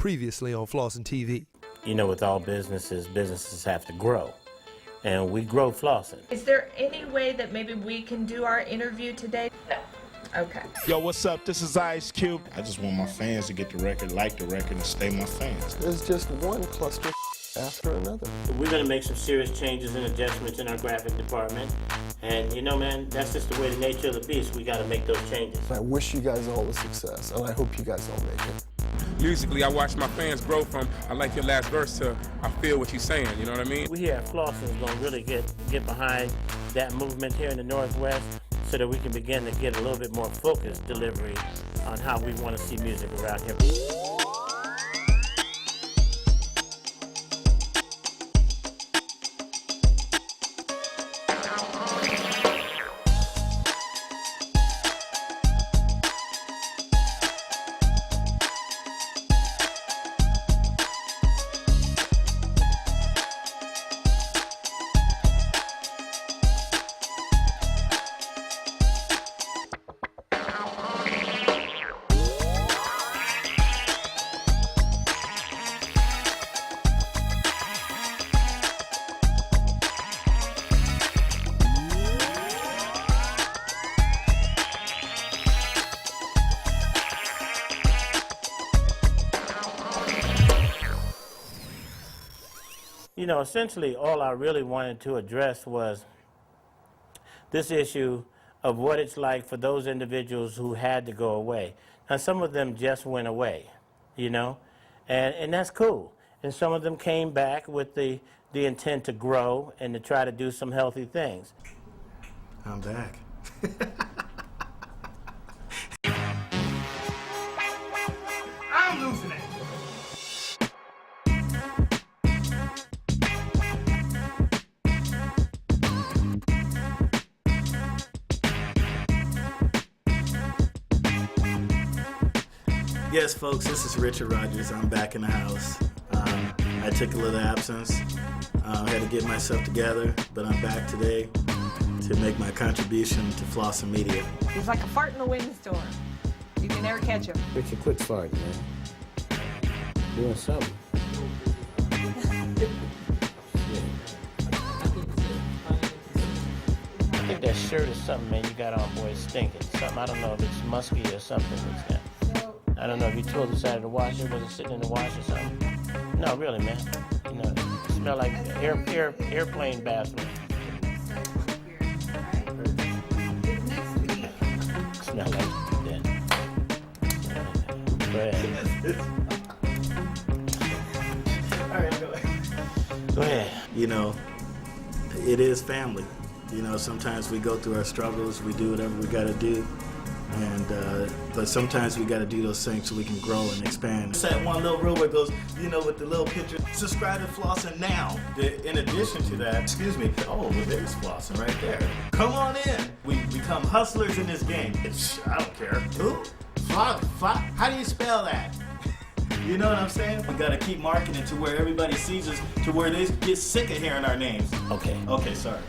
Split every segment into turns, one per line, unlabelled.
Previously on Flossin TV.
You know, with all businesses have to grow. And we grow Flossin.
Is there any way that maybe we can do our interview today? No. Okay.
Yo, what's up? This is Ice Cube. I just want my fans to get the record, like the record, and stay my fans.
There's just one cluster after another.
We're going to make some serious changes and adjustments in our graphic department. And you know, man, that's just the way the nature of the beast. We got to make those changes.
I wish you guys all the success, and I hope you guys all make it.
Musically, I watch my fans grow from, I like your last verse, to I feel what you're saying, you know what I mean?
We here at Flossin is going to really get behind that movement here in the Northwest so that we can begin to get a little bit more focused delivery on how we want to see music around here. You know, essentially all I really wanted to address was this issue of what it's like for those individuals who had to go away. Now, some of them just went away, you know, and that's cool. And some of them came back with the intent to grow and to try to do some healthy things.
I'm back.
I'm losing it.
Yes, folks, this is Richard Rogers. I'm back in the house. I took a little absence. I had to get myself together, but I'm back today to make my contribution to Flossin Media.
He's like a fart in the windstorm. You can never catch him.
Dj Quik farting, man. Doing something. I think that shirt is something, man, you got on, boy, it's stinking. Something, I don't know if it's musky or something. I don't know if you told the side of the washer, was it sitting in the wash or something? No, really, man. You know, it smell like airplane bathroom. Smell like that. Go ahead.
All right, go ahead.
Go ahead.
You know, it is family. You know, sometimes we go through our struggles, we do whatever we got to do. But sometimes we got to do those things so we can grow and expand. It's that one little rule where it goes, you know, with the little picture, subscribe to Flossin now. In addition to that, excuse me, oh, well, there's Flossin right there. Come on in. We become hustlers in this game. I don't care. Who? How do you spell that? You know what I'm saying? We got to keep marketing to where everybody sees us, to where they get sick of hearing our names.
Okay.
Okay, sorry.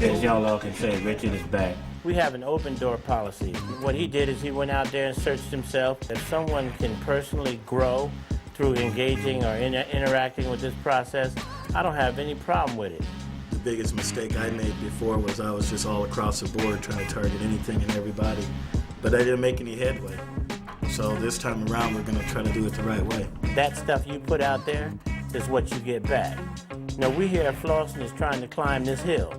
As y'all all can say, Richard is back. We have an open door policy. What he did is he went out there and searched himself. If someone can personally grow through engaging or interacting with this process, I don't have any problem with it.
The biggest mistake I made before was I was just all across the board trying to target anything and everybody, but I didn't make any headway. So this time around, we're going to try to do it the right way.
That stuff you put out there is what you get back. You know, we here at Flossin is trying to climb this hill.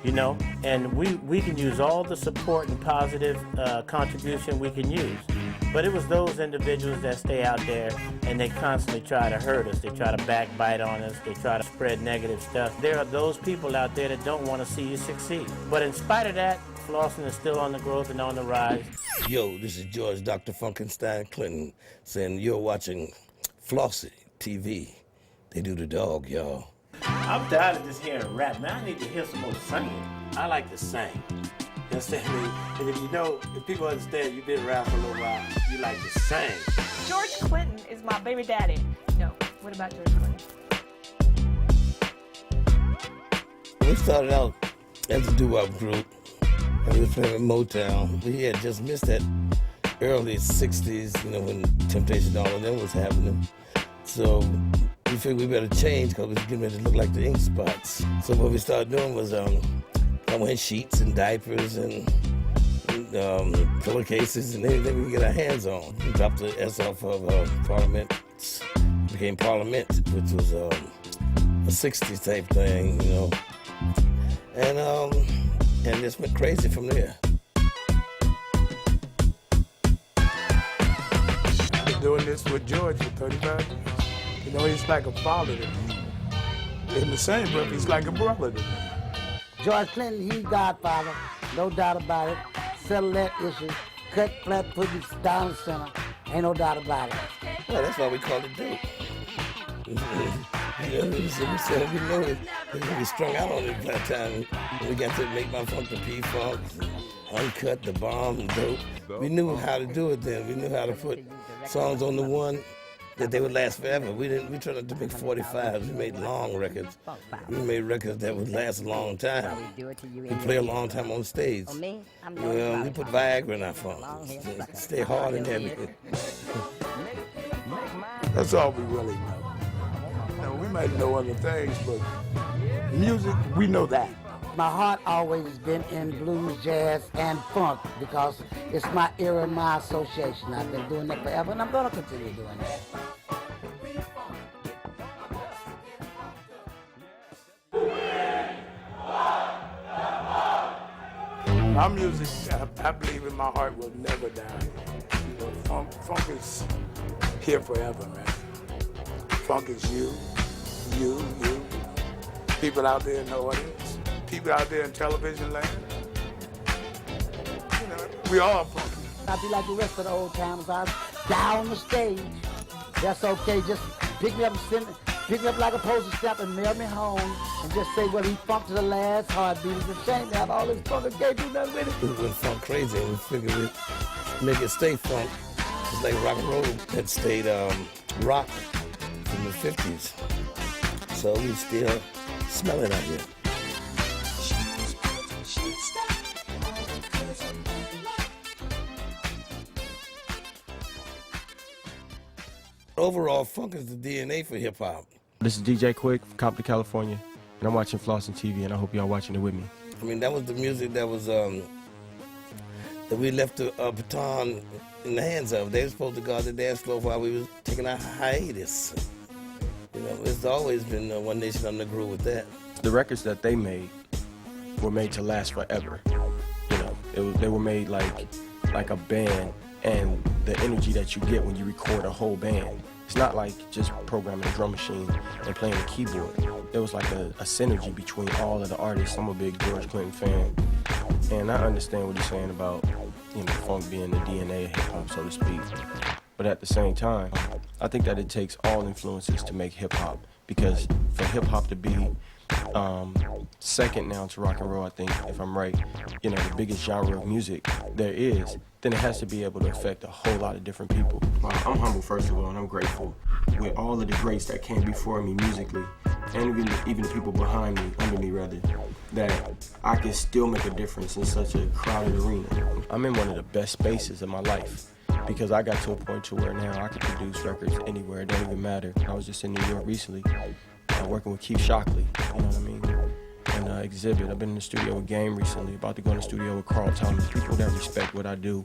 You know, and we can use all the support and positive contribution we can use. But it was those individuals that stay out there and they constantly try to hurt us. They try to backbite on us. They try to spread negative stuff. There are those people out there that don't want to see you succeed. But in spite of that, Flossin is still on the growth and on the rise.
Yo, this is George Dr. Funkenstein Clinton saying you're watching Flossin TV. They do the dog, y'all.
I'm tired of just hearing rap, man. I need to hear some more singing. I like to sing. You understand me? And if you know, if people understand you've been around for a little while, you like to sing.
George Clinton is my baby daddy. No, what about George Clinton?
We started out as a doo-wop group, and we were playing in Motown. We had just missed that early 60s, you know, when Temptation, all of them was happening. So we figured we better change because we was getting ready to look like the ink spots. So what we started doing was coming in sheets and diapers and pillowcases and anything we could get our hands on. We dropped the S off of Parliament. It became Parliament, which was a 60s type thing, you know. And just went crazy from there.
Been doing this with George for 35 years. You know, he's like a father to me. In the same breath, he's like a brother to me.
George Clinton, he's Godfather, no doubt about it. Settle that issue. Cut, flat, put it down the center. Ain't no doubt about it.
Well, that's why we call it dope. You know, we said we know it. We strung out on it that time. We got to make my funk the P-Funk, uncut, the bomb, and dope. We knew how to do it then. We knew how to put songs on the one that they would last forever. We tried not to make 45s. We made long records. We made records that would last a long time. We play a long time on stage. We put Viagra in our funk. Stay hard and heavy.
That's all we really know. Now, we might know other things, but music, we know that.
My heart always has been in blues, jazz, and funk because it's my era and my association. I've been doing that forever, and I'm going to continue doing that.
Our music, I believe in my heart, will never die. You know, funk is here forever, man. Funk is you. People out there know what it is. People out there in television land. You know, we all funky.
I'll be like the rest of the old timers. I'll die on the stage. That's okay. Just pick me up like a postage stamp and mail me home and just say, well, he funked to the last heartbeat. It's a shame to have all this funk and can't do nothing with it.
We went funk crazy and we figured we'd make it stay funk. It's like rock and roll that stayed rock in the 50s. So we still smell it out here. Overall, funk is the DNA for hip-hop.
This is DJ Quik from Compton, California, and I'm watching Flossin TV, and I hope y'all watching it with me.
I mean, that was the music that was that we left the baton in the hands of. They were supposed to go out the dance floor while we was taking our hiatus. You know, it's always been One Nation Under the Groove with that.
The records that they made were made to last forever. You know, they were made like a band, and the energy that you get when you record a whole band. It's not like just programming a drum machine and playing a keyboard. There was like a synergy between all of the artists. I'm a big George Clinton fan, and I understand what he's saying about, you know, funk being the DNA of hip-hop, so to speak. But at the same time, I think that it takes all influences to make hip-hop, because for hip-hop to be second now to rock and roll, I think, if I'm right, you know, the biggest genre of music there is, then it has to be able to affect a whole lot of different people. I'm humble, first of all, and I'm grateful with all of the greats that came before me musically, and even the people behind me, under me rather, that I can still make a difference in such a crowded arena. I'm in one of the best spaces of my life, because I got to a point to where now I can produce records anywhere. It don't even matter. I was just in New York recently, working with Keith Shockley, you know what I mean? And Exhibit. I've been in the studio with Game recently, about to go in the studio with Carl Thomas. People that respect what I do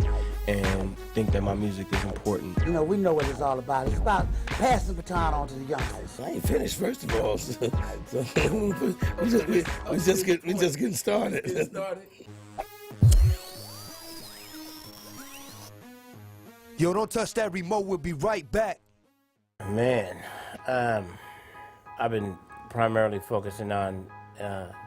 and think that my music is important.
You know, we know what it's all about. It's about passing the baton on to the youngsters.
I ain't finished, first of all. So we just getting started.
Yo, don't touch that remote. We'll be right back.
Man, I've been primarily focusing on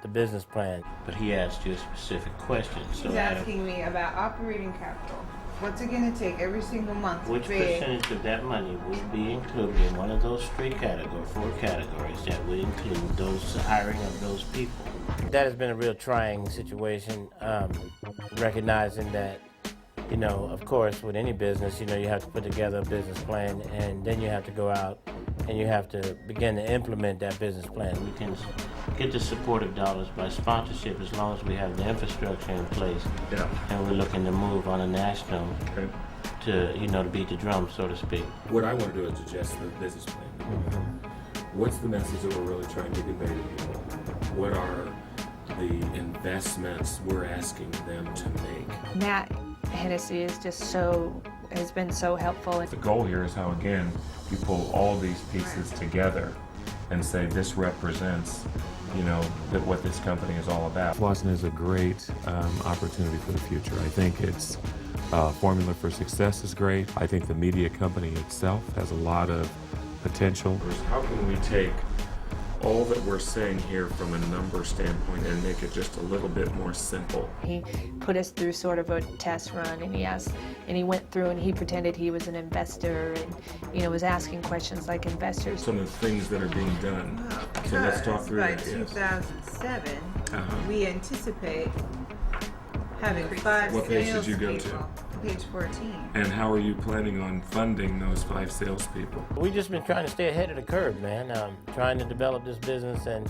the business plan, but he asked you a specific question. So
he's asking me about operating capital. What's it going to take every single month?
Which percentage of that money would be included in one of those four categories that would include those hiring of those people? That has been a real trying situation, recognizing that, you know, of course, with any business, you know, you have to put together a business plan, and then you have to go out and you have to begin to implement that business plan. We can get the supportive dollars by sponsorship as long as we have the infrastructure in place. Yeah. And we're looking to move on a national to beat the drum, so to speak.
What I want to do is suggest the business plan. What's the message that we're really trying to convey to people? What are the investments we're asking them to make?
Matt Hennessy is just has been so helpful.
The goal here is how, again, you pull all these pieces together and say this represents, what this company is all about.
Flossin is a great opportunity for the future. I think its formula for success is great. I think the media company itself has a lot of potential.
How can we take all that we're saying here from a number standpoint and make it just a little bit more simple?
He put us through sort of a test run, and he went through and he pretended he was an investor and, was asking questions like investors.
Some of the things that are being done. So let's talk through
by
it.
2007, we anticipate having 5
What page
sales
did you go
people.
to?
Page 14.
And how are you planning on funding those 5 salespeople?
We've just been trying to stay ahead of the curve, man. Trying to develop this business and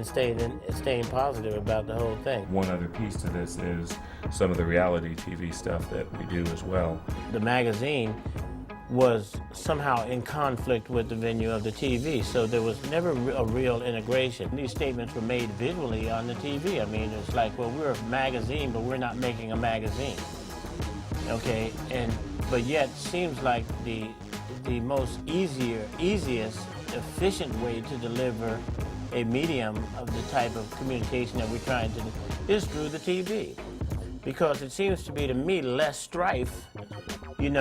staying positive about the whole thing.
One other piece to this is some of the reality TV stuff that we do as well.
The magazine was somehow in conflict with the venue of the TV, so there was never a real integration. These statements were made visually on the TV. I mean, it's like, well, we're a magazine, but we're not making a magazine. Okay, but yet seems like the most easiest, efficient way to deliver a medium of the type of communication that we're trying to do is through the TV, because it seems to be to me less strife. It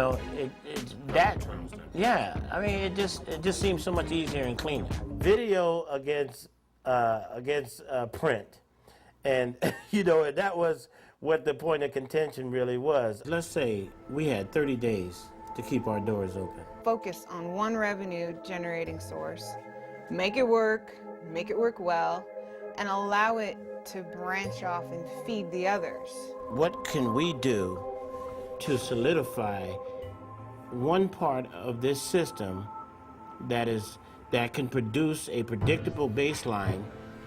just seems so much easier and cleaner. Video against print, and and that was what the point of contention really was. Let's say we had 30 days to keep our doors open.
Focus on one revenue generating source. Make it work well, and allow it to branch off and feed the others.
What can we do to solidify one part of this system that can produce a predictable baseline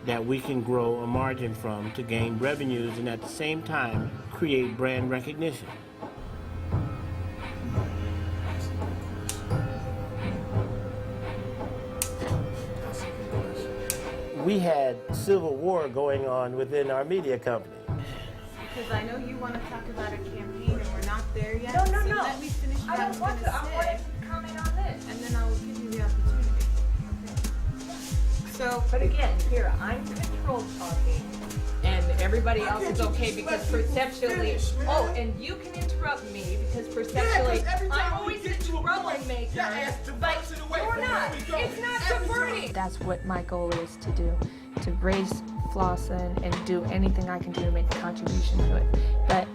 that we can grow a margin from to gain revenues and at the same time create brand recognition? We had civil war going on within our media company.
Because I know you want to talk about a campaign and we're not there yet.
No.
So let me finish what
I don't want to. I want to comment on this.
And then I will give you the opportunity. So,
but again, here, I'm control talking, and everybody else is okay because perceptually, and you can interrupt me because perceptually, I'm always a troublemaker, but you're not. It's not subverting.
That's what my goal is to do, to raise Flossin and do anything I can do to make a contribution to it. But,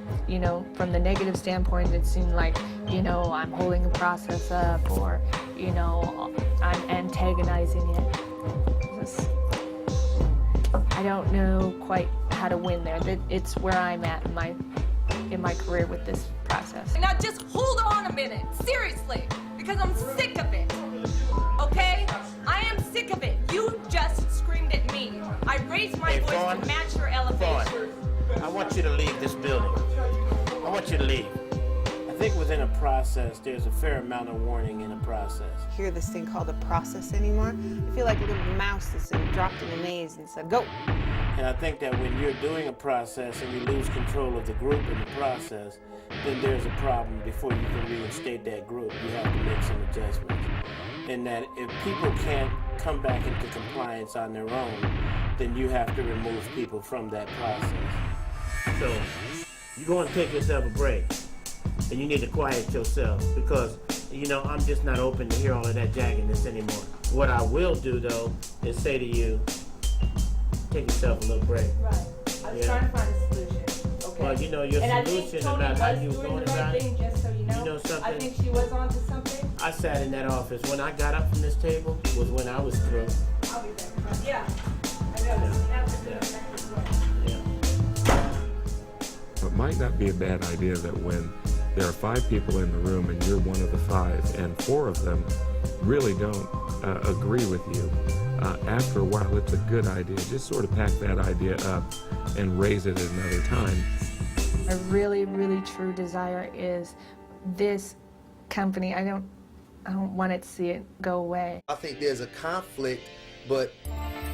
from the negative standpoint, it seemed like, I'm holding the process up or, I'm antagonizing it. I don't know quite how to win there. It's where I'm at in my career with this process.
Now just hold on a minute, seriously, because I'm sick of it, okay? I am sick of it. You just screamed at me. I raised my voice to match your elevation.
I want you to leave this building. I want you to leave. I think within a process, there's a fair amount of warning in a process.
Hear this thing called a process anymore? I feel like a little mouse that's dropped in a maze and said, go.
And I think that when you're doing a process and you lose control of the group in the process, then there's a problem before you can reinstate that group. You have to make some adjustments. And that if people can't come back into compliance on their own, then you have to remove people from that process. So you go and take yourself a break. And you need to quiet yourself because, I'm just not open to hear all of that jaggedness anymore. What I will do, though, is say to you, take yourself a little break.
Right. I was trying to find a solution, okay?
Well, your solution about how you was going about it,
just so
you know something?
I think she was onto something.
I sat in that office. When I got up from this table was when I was through.
I'll be there. Yeah. I know.
It might not be a bad idea that when there are 5 people in the room and you're one of the 5 and 4 of them really don't agree with you, after a while it's a good idea. Just sort of pack that idea up and raise it at another time.
A really, really true desire is this company. I don't want it to see it go away.
I think there's a conflict, but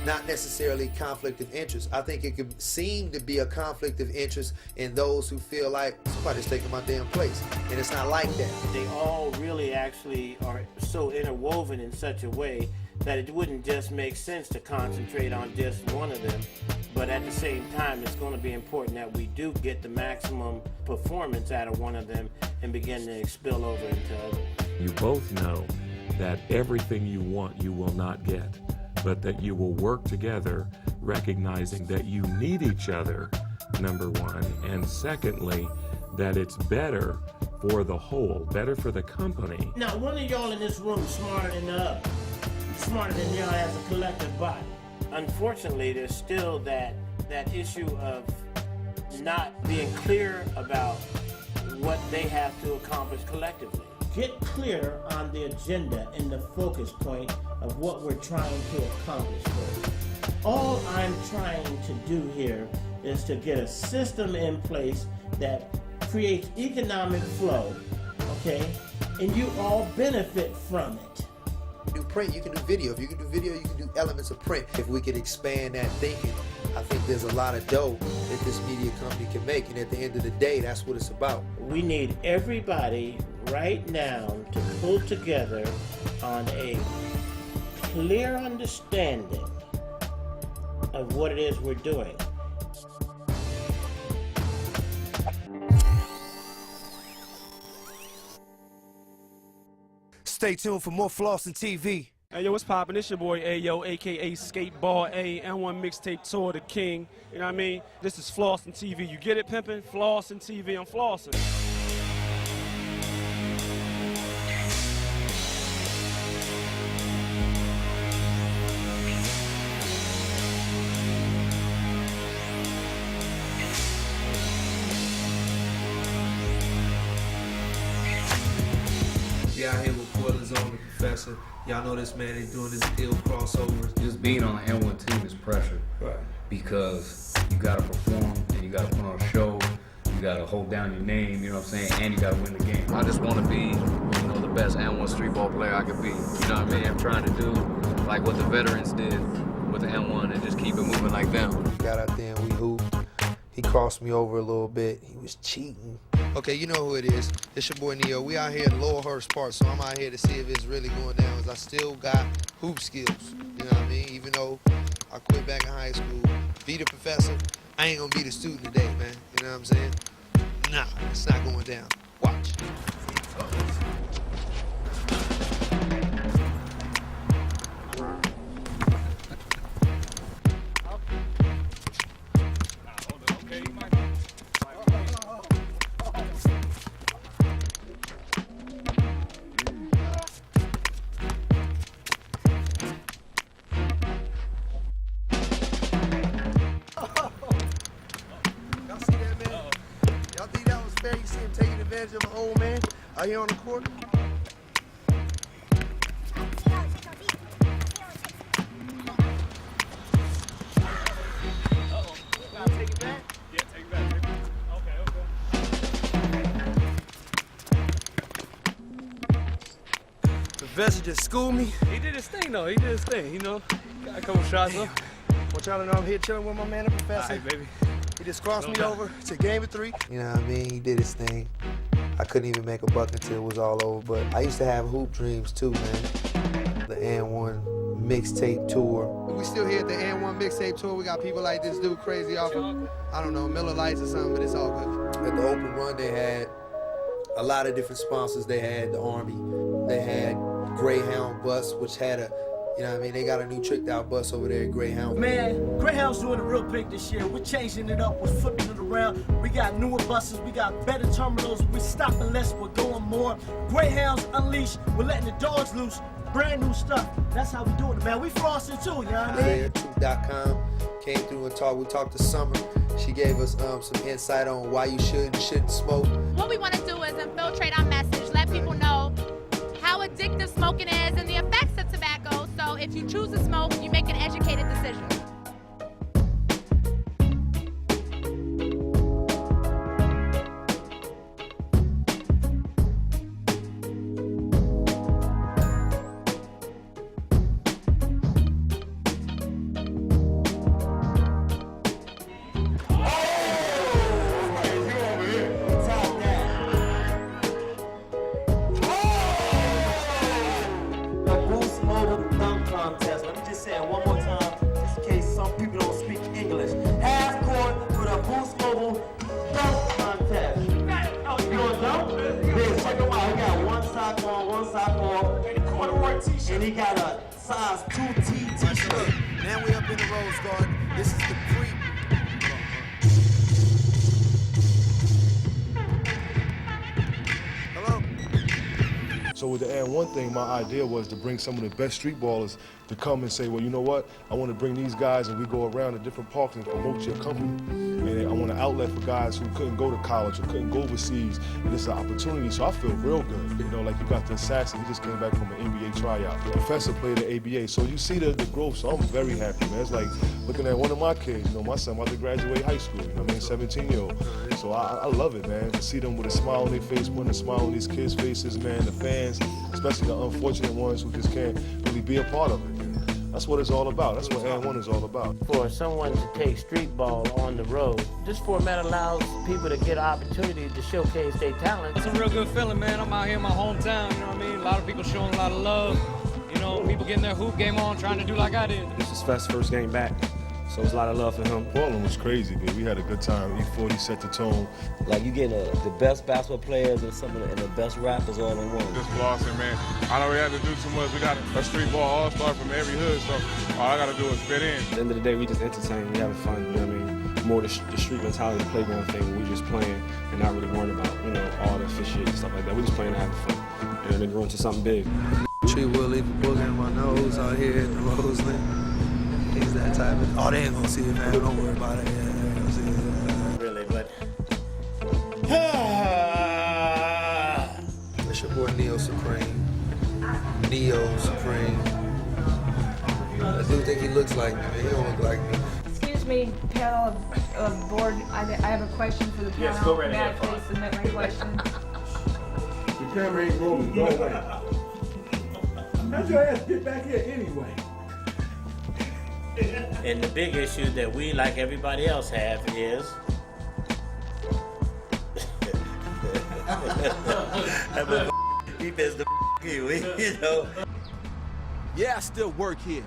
not necessarily conflict of interest. I think it could seem to be a conflict of interest in those who feel like somebody's taking my damn place, and it's not like that.
They all really actually are so interwoven in such a way that it wouldn't just make sense to concentrate on just one of them, but at the same time it's going to be important that we do get the maximum performance out of one of them and begin to spill over into others.
You both know that everything you want you will not get, but that you will work together, recognizing that you need each other, number one, and secondly, that it's better for the whole, better for the company.
Now, one of y'all in this room smarter than the other, smarter than y'all as a collective body. Unfortunately, there's still that issue of not being clear about what they have to accomplish collectively. Get clear on the agenda and the focus point of what we're trying to accomplish first. All I'm trying to do here is to get a system in place that creates economic flow, okay? And you all benefit from it.
Do print, you can do video. If you can do video, you can do elements of print. If we could expand that thinking, I think there's a lot of dough that this media company can make, and at the end of the day, that's what it's about.
We need everybody right now to pull together on a clear understanding of what it is we're doing.
Stay tuned for more Flossin TV.
Hey, yo, what's poppin'? It's your boy Ayo, a.k.a. Skateball A, N1 Mixtape Tour, the king. You know what I mean? This is Flossin TV. You get it, pimpin'? Flossin TV, I'm flossin'.
We out here with Boilers on the Professor. Y'all know this man is doing his ill crossovers.
Just being on the N1 team is pressure.
Right.
Because you gotta perform and you gotta put on a show, you gotta hold down your name, you know what I'm saying, and you gotta win the game. I just wanna be, you know, the best N1 street ball player I could be. You know what I mean? I'm trying to do like what the veterans did with the N1 and just keep it moving like them.
Got out there and we hooped. He crossed me over a little bit. He was cheating. Okay, you know who it is. It's your boy Neo. We out here in Lower Hurst Park, so I'm out here to see if it's really going down. I still got hoop skills, you know what I mean? Even though I quit back in high school, be the professor, I ain't gonna be the student today, man. You know what I'm saying? Nah, it's not going down. Watch. You see him taking advantage of an old man out here on the court?
Professor just schooled me.
He did his thing, though. He did his thing, you know. Got a couple shots up.
Want y'all to know I'm here chilling with my man, the Professor.
All right, baby.
He just crossed me over to game of 3.
You know what I mean? He did his thing. I couldn't even make a buck until it was all over, but I used to have hoop dreams too, man. The N1 mixtape tour. We still here at the N1 mixtape tour. We got people like this dude crazy off of, I don't know, Miller Lights or something, but it's all good. At the open run, they had a lot of different sponsors. They had the Army. They had Greyhound Bus, which had a, you know what I mean? They got a new tricked out bus over there at Greyhound.
Man, Greyhound's doing it real big this year. We're changing it up, we're flipping it around. We got newer buses, we got better terminals. We're stopping less, we're going more. Greyhounds unleashed, we're letting the dogs loose. Brand new stuff. That's how we do it, man. We flossing too, you know what I mean?
Truth.com came through and talked. We talked to Summer. She gave us some insight on why you should and shouldn't smoke.
What we want to do is infiltrate our message, let people know how addictive smoking is and the effects of tobacco. So if you choose to smoke, you make an educated decision.
And he got a size 2T t-shirt.
Now we up in the Rose Garden. This is the pre.
So with the And One thing, my idea was to bring some of the best street ballers to come and say, well, you know what? I want to bring these guys and we go around to different parks and promote your company. And I want an outlet for guys who couldn't go to college or couldn't go overseas. And it's an opportunity, so I feel real good. You know, like you got the Assassin, he just came back from an NBA tryout. The Professor played the ABA. So you see the growth, so I'm very happy, man. It's like looking at one of my kids, you know, my son about to graduate high school, you know what I mean, 17-year-old. So I love it, man, to see them with a smile on their face, putting a smile on these kids' faces, man, the fans, especially the unfortunate ones who just can't really be a part of it. That's what it's all about. That's what And One is all about.
For someone to take street ball on the road, this format allows people to get an opportunity to showcase their talent.
It's a real good feeling, man. I'm out here in my hometown, you know what I mean? A lot of people showing a lot of love. You know, people getting their hoop game on, trying to do like I did.
This is Fest's first game back, so it's a lot of love for him.
Portland was crazy, man. We had a good time. E40 set the tone.
Like you getting the best basketball players and the best rappers all in one.
Just Flossin, man. I don't really have to do too much. We got a street ball all-star from every hood, so all I got to do is fit in.
At the end of the day, we just entertain, we having fun, you know what I mean? More the street mentality, the playground thing, we just playing and not really worrying about, you know, all the officiating and stuff like that. We just playing and having fun. And then growing to something big.
Tree will leave a booger in my nose out here in the Roseland. He's that type of. Oh, they ain't gonna see it, man. Don't worry about it. Yeah, they ain't gonna see it.
Really, but.
It's your boy Neo Supreme. Neo Supreme. I do think he looks like me, man. He don't look like me.
Excuse me, panel of board. I have a question for the panel.
Yes, go right
May I
ahead.
please submit my question?
The camera ain't rolling. Go away. How'd your ass get back here anyway?
And the big issue that we, like everybody else, have is
he missed the you know.
Yeah, I still work here.